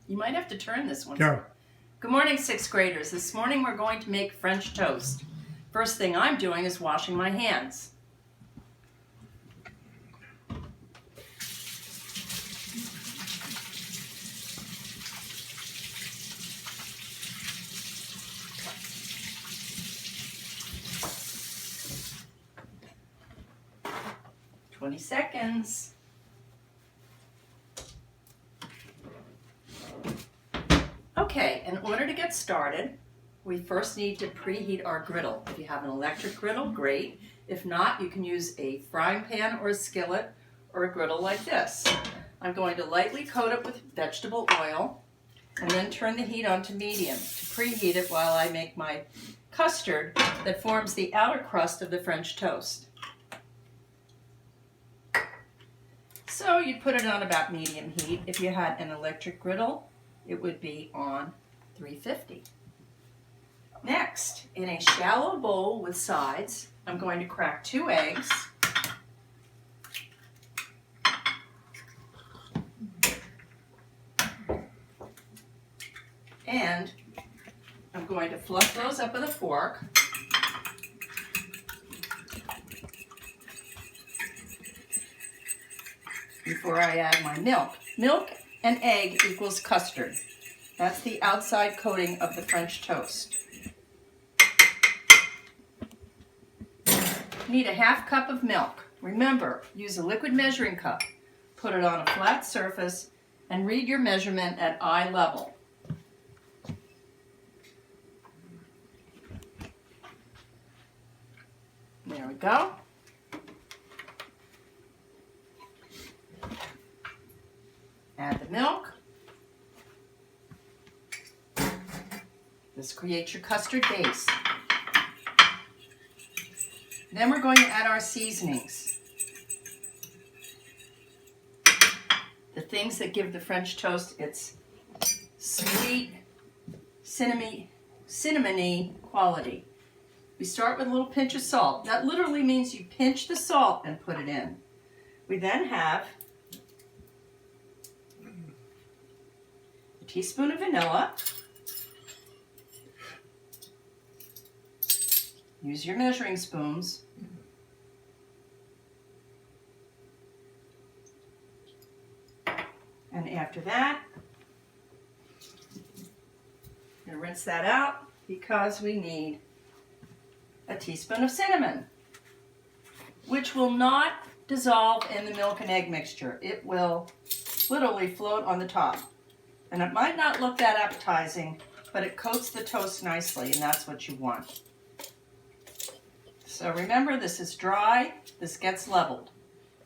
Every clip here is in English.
You might have to turn this one. Go. Good morning, sixth graders. This morning we're going to make French toast. First thing I'm doing is washing my hands. "20 seconds. Okay, in order to get started, we first need to preheat our griddle. If you have an electric griddle, great. If not, you can use a frying pan or a skillet or a griddle like this. I'm going to lightly coat it with vegetable oil and then turn the heat on to medium to preheat it while I make my custard that forms the outer crust of the French toast. So you'd put it on about medium heat. If you had an electric griddle, it would be on 350. Next, in a shallow bowl with sides, I'm going to crack 2 eggs. And I'm going to fluff those up with a fork. Before I add my milk. Milk and egg equals custard. That's the outside coating of the French toast. Need a half cup of milk. Remember, use a liquid measuring cup. Put it on a flat surface and read your measurement at eye level. There we go. Add the milk. This creates your custard base. Then we're going to add our seasonings. The things that give the French toast its sweet, cinnamony quality. We start with a little pinch of salt. That literally means you pinch the salt and put it in. We then have a teaspoon of vanilla. Use your measuring spoons. And after that, I'm going to rinse that out because we need a teaspoon of cinnamon, which will not dissolve in the milk and egg mixture. It will literally float on the top. And it might not look that appetizing, but it coats the toast nicely, and that's what you want. So remember, this is dry. This gets leveled.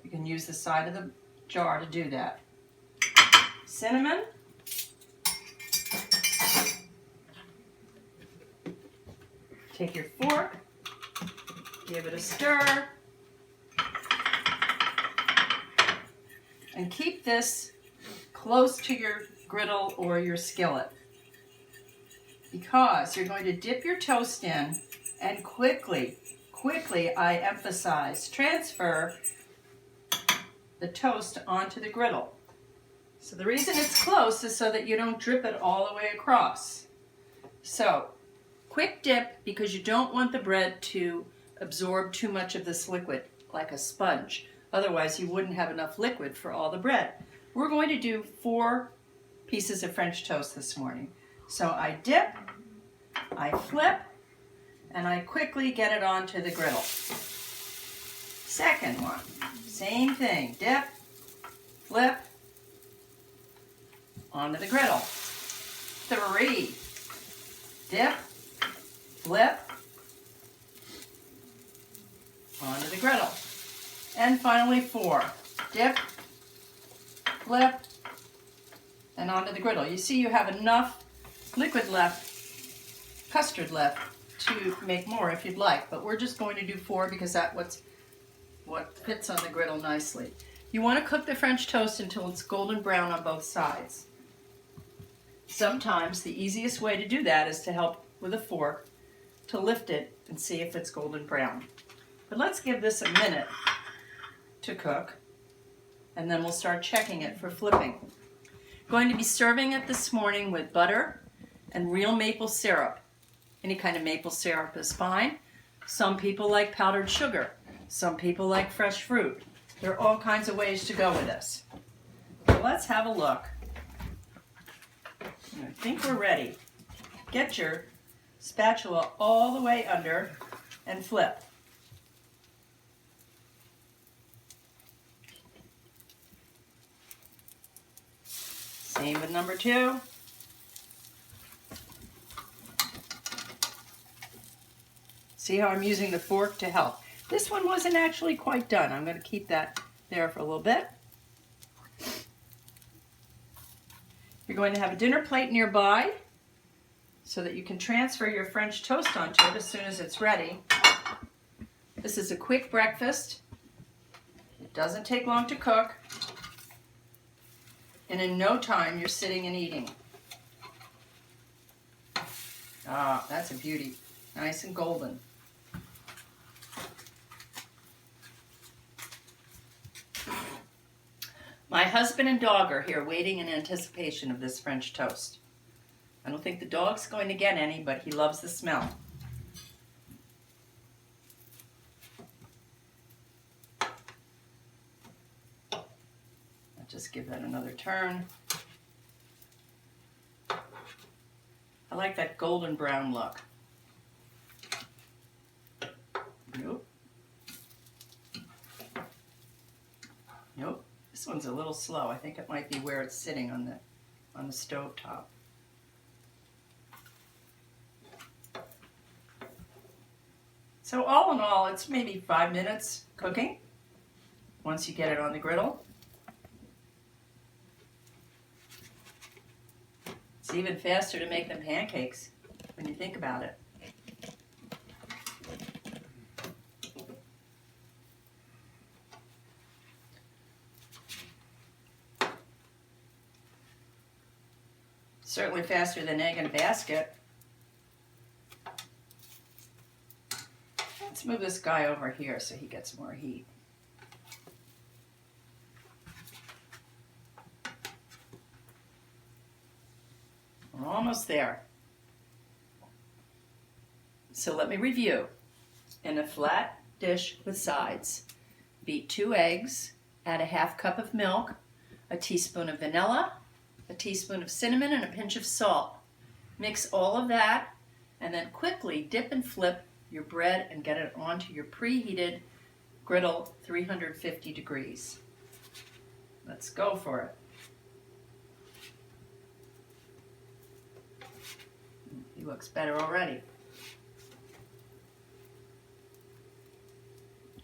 You can use the side of the jar to do that. Cinnamon. Take your fork. Give it a stir. And keep this close to your griddle or your skillet, because you're going to dip your toast in and quickly, I emphasize, transfer the toast onto the griddle. So the reason it's close is so that you don't drip it all the way across. So quick dip, because you don't want the bread to absorb too much of this liquid like a sponge. Otherwise you wouldn't have enough liquid for all the bread. We're going to do 4 pieces of French toast this morning. So I dip, I flip, and I quickly get it onto the griddle. Second one, same thing, dip, flip, onto the griddle. 3, dip, flip, onto the griddle. And finally 4, dip, flip, and onto the griddle. You see you have enough liquid left, custard left, to make more if you'd like, but we're just going to do 4 because that's what fits on the griddle nicely. You want to cook the French toast until it's golden brown on both sides. Sometimes the easiest way to do that is to help with a fork to lift it and see if it's golden brown. But let's give this a minute to cook, and then we'll start checking it for flipping. going to be serving it this morning with butter and real maple syrup. Any kind of maple syrup is fine. Some people like powdered sugar. Some people like fresh fruit. There are all kinds of ways to go with this. So let's have a look. I think we're ready. Get your spatula all the way under and flip. Same with number 2. See how I'm using the fork to help. This one wasn't actually quite done. I'm going to keep that there for a little bit. You're going to have a dinner plate nearby so that you can transfer your French toast onto it as soon as it's ready. This is a quick breakfast. It doesn't take long to cook. And in no time, you're sitting and eating. Ah, that's a beauty. Nice and golden. My husband and dog are here waiting in anticipation of this French toast. I don't think the dog's going to get any, but he loves the smell. I'll just give that another turn. I like that golden brown look. Nope. Nope. This one's a little slow. I think it might be where it's sitting on the stove top. So all in all, it's maybe 5 minutes cooking once you get it on the griddle. It's even faster to make than pancakes when you think about it. Certainly faster than egg in a basket. Let's move this guy over here so he gets more heat. We're almost there. So let me review. In a flat dish with sides, beat 2 eggs, add a ½ cup of milk, a teaspoon of vanilla, a teaspoon of cinnamon, and a pinch of salt. Mix all of that and then quickly dip and flip your bread and get it onto your preheated griddle, 350 degrees. Let's go for it. He looks better already.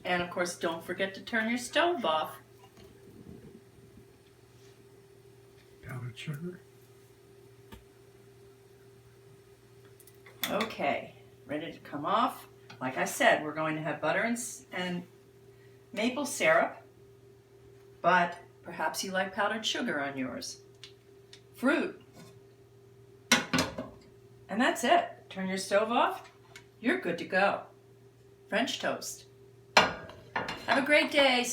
And of course, don't forget to turn your stove off. Powdered sugar. Okay, ready to come off. Like I said, we're going to have butter and maple syrup, but perhaps you like powdered sugar on yours. Fruit. And that's it. Turn your stove off. You're good to go. French toast. Have a great day.